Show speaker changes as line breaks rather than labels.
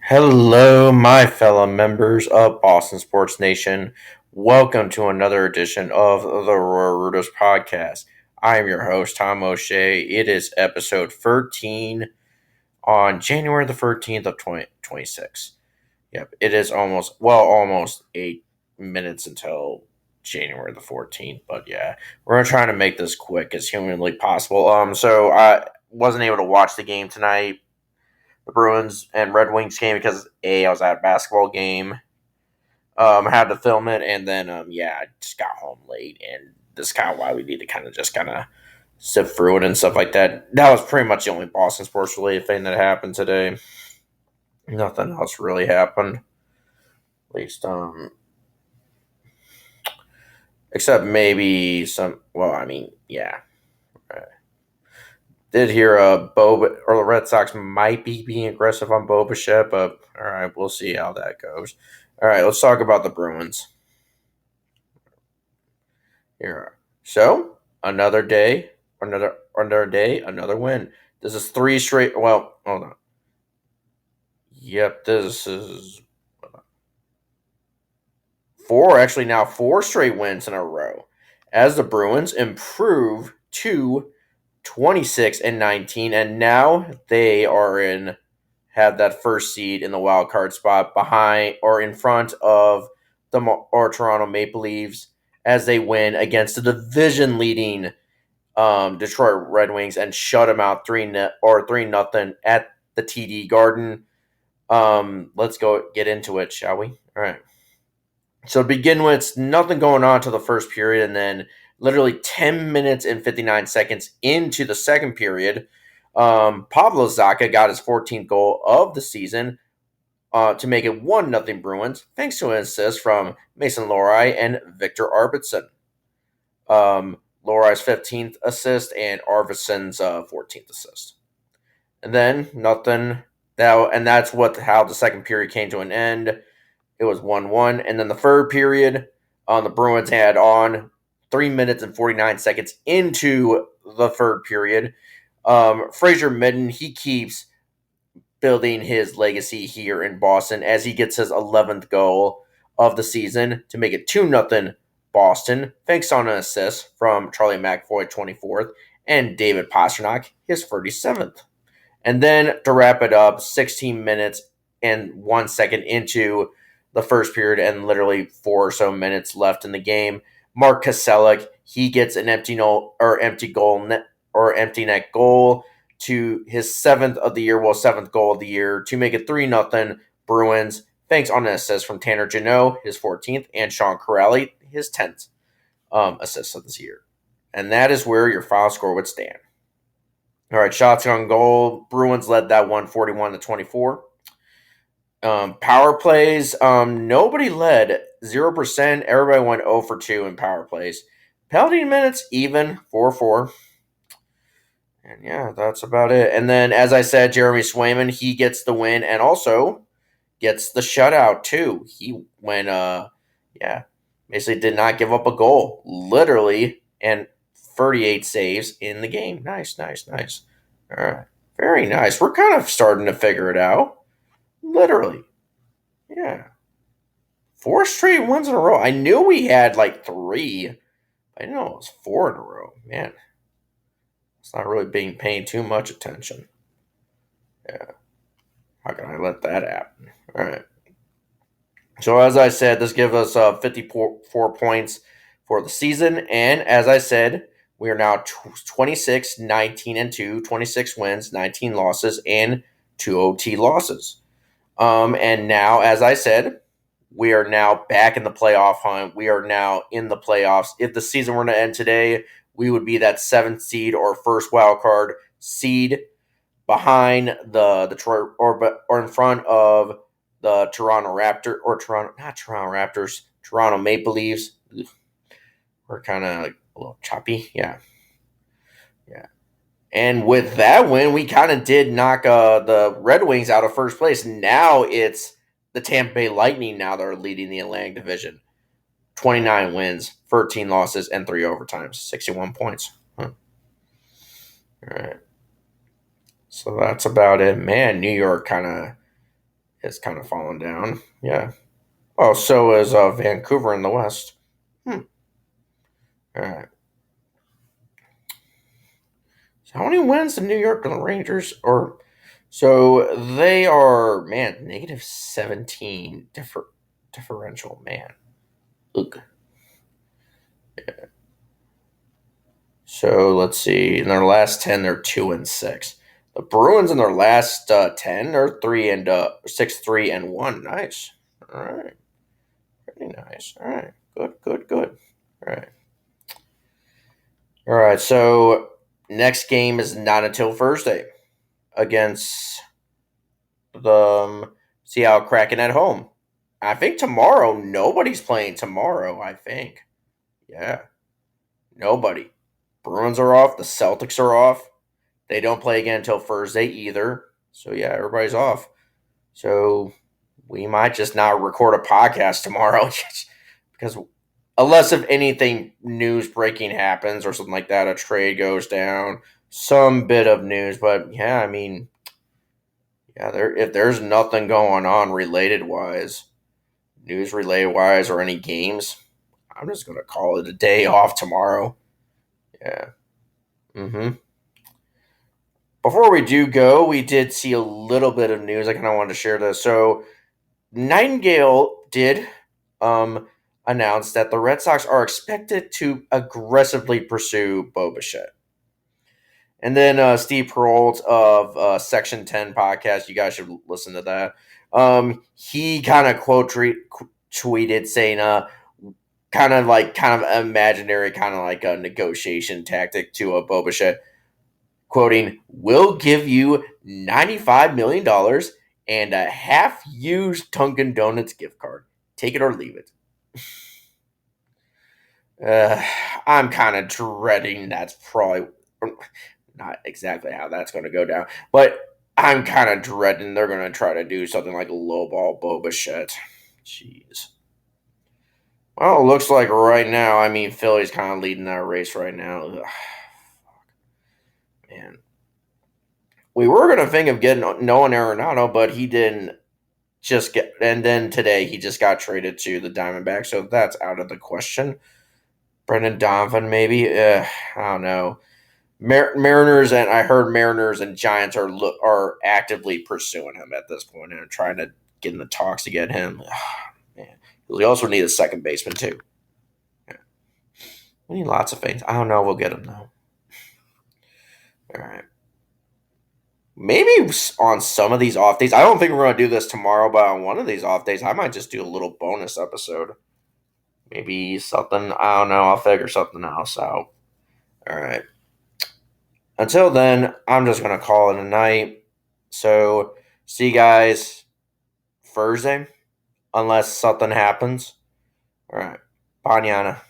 Hello, my fellow members of Boston Sports Nation. Welcome to another edition of the Royal Rooters podcast. I am your host, Tom O'Shea. It is episode 13 on January the 13th of 2026. Yep, it is almost 8 minutes until January the 14th. But yeah, we're going to try to make this quick as humanly possible. So I wasn't able to watch the game tonight, the Bruins and Red Wings game, because I was at a basketball game. I had to film it, and then I just got home late, and this is kind of why we need to kind of sift through it and stuff like that. That was pretty much the only Boston sports related thing that happened today. Nothing else really happened, at least except maybe some. Well, I mean, yeah. Did hear Boba or the Red Sox might be being aggressive on Boba, but all right, we'll see how that goes. All right, let's talk about the Bruins. Here. So, another win. This is three straight. Well, hold on. Yep, this is four straight wins in a row as the Bruins improve to 26 and 19, and now they are in have that first seed in the wild card spot behind or in front of the Toronto Maple Leafs as they win against the division leading Detroit Red Wings and shut them out 3-0 at the TD Garden. Let's go get into it, shall we? All right. So to begin with, nothing going on until the first period, and then literally 10 minutes and 59 seconds into the second period, Pablo Zacha got his 14th goal of the season to make it 1-0 Bruins, thanks to an assist from Mason Lohrei and Victor Arvidsson. Lohrei's 15th assist and Arvidsson's 14th assist. And then nothing. That's how the second period came to an end. It was 1-1. And then the third period, the Bruins had on 3 minutes and 49 seconds into the third period. Fraser Midden, he keeps building his legacy here in Boston as he gets his 11th goal of the season to make it 2-0 Boston, thanks on an assist from Charlie McAvoy, 24th, and David Pastrnak, his 37th. And then to wrap it up, 16 minutes and 1 second into the first period and literally 4 or so minutes left in the game, Mark Kaselik, he gets an empty net goal to his seventh goal of the year to make it 3-0 Bruins, thanks on an assist from Tanner Jeannot, his 14th, and Sean Corrali, his 10th assist of this year. And that is where your final score would stand. All right, shots on goal. Bruins led that one 41-24. Power plays, nobody led 0%. Everybody went 0 for 2 in power plays. Penalty minutes, even 4-4. And yeah, that's about it. And then, as I said, Jeremy Swayman, he gets the win and also gets the shutout too. He went, basically did not give up a goal, literally, and 38 saves in the game. Nice. All right, very nice. We're kind of starting to figure it out. Literally, yeah. 4 straight wins in a row. I knew we had like 3. I didn't know it was 4 in a row. Man, it's not really paying too much attention. Yeah. How can I let that happen? All right. So as I said, this gives us 54 points for the season. And as I said, we are now 26, 19, and 2, 26 wins, 19 losses, and 2 OT losses. And now, as I said, we are now back in the playoff hunt. We are now in the playoffs. If the season were to end today, we would be that 7th seed or first wild card seed behind the Detroit or in front of the Toronto Maple Leafs. Ugh. We're kind of a little choppy, yeah. And with that win, we kind of did knock the Red Wings out of first place. Now it's the Tampa Bay Lightning. Now they're leading the Atlantic Division. 29 wins, 13 losses, and 3 overtimes. 61 points. Huh. All right. So that's about it. Man, New York kind of has kind of fallen down. Yeah. Oh, so is Vancouver in the West. Hmm. All right. So how many wins the New York Rangers or so they are man -17 differential man. Ugh. So let's see. In their last 10, they're 2-6. The Bruins in their last 10 are 3-1. Nice. All right. Pretty nice. All right. Good. Good. Good. All right. All right. So next game is not until Thursday against the Seattle Kraken at home. I think tomorrow nobody's playing tomorrow. I think. Yeah. Nobody. Bruins are off. The Celtics are off. They don't play again until Thursday either. So yeah, everybody's off. So we might just not record a podcast tomorrow because unless if anything news breaking happens or something like that, a trade goes down, some bit of news. But yeah, I mean, yeah, if there's nothing going on related wise, news related wise, or any games, I'm just gonna call it a day off tomorrow. Yeah. Mm-hmm. Before we do go, we did see a little bit of news. I kind of wanted to share this. So Nightingale did announce that the Red Sox are expected to aggressively pursue Bo Bichette. And then Steve Peralt of Section 10 podcast, you guys should listen to that. He kind of tweeted saying, kind of imaginary, kind of like a negotiation tactic to Bo Bichette, quoting, "We'll give you $95 million and a half-used Dunkin' Donuts gift card. Take it or leave it." Uh, I'm kind of dreading that's probably not exactly how that's going to go down, but I'm kind of dreading they're going to try to do something like lowball Bo Bichette. Jeez. Well, it looks like right now, I mean, Philly's kind of leading that race right now. Ugh, man. We were going to think of getting Nolan Arenado, but he didn't just get, and then today he just got traded to the Diamondbacks, so that's out of the question. Brendan Donovan, maybe. I don't know. Mariners, and I heard Mariners and Giants are actively pursuing him at this point and trying to get in the talks to get him. Man, we also need a second baseman too. Yeah. We need lots of things. I don't know. We'll get him though. All right. Maybe on some of these off days. I don't think we're going to do this tomorrow, but on one of these off days, I might just do a little bonus episode. Maybe something. I don't know. I'll figure something else out. All right. Until then, I'm just going to call it a night. So, see you guys Thursday, unless something happens. All right. Banyana.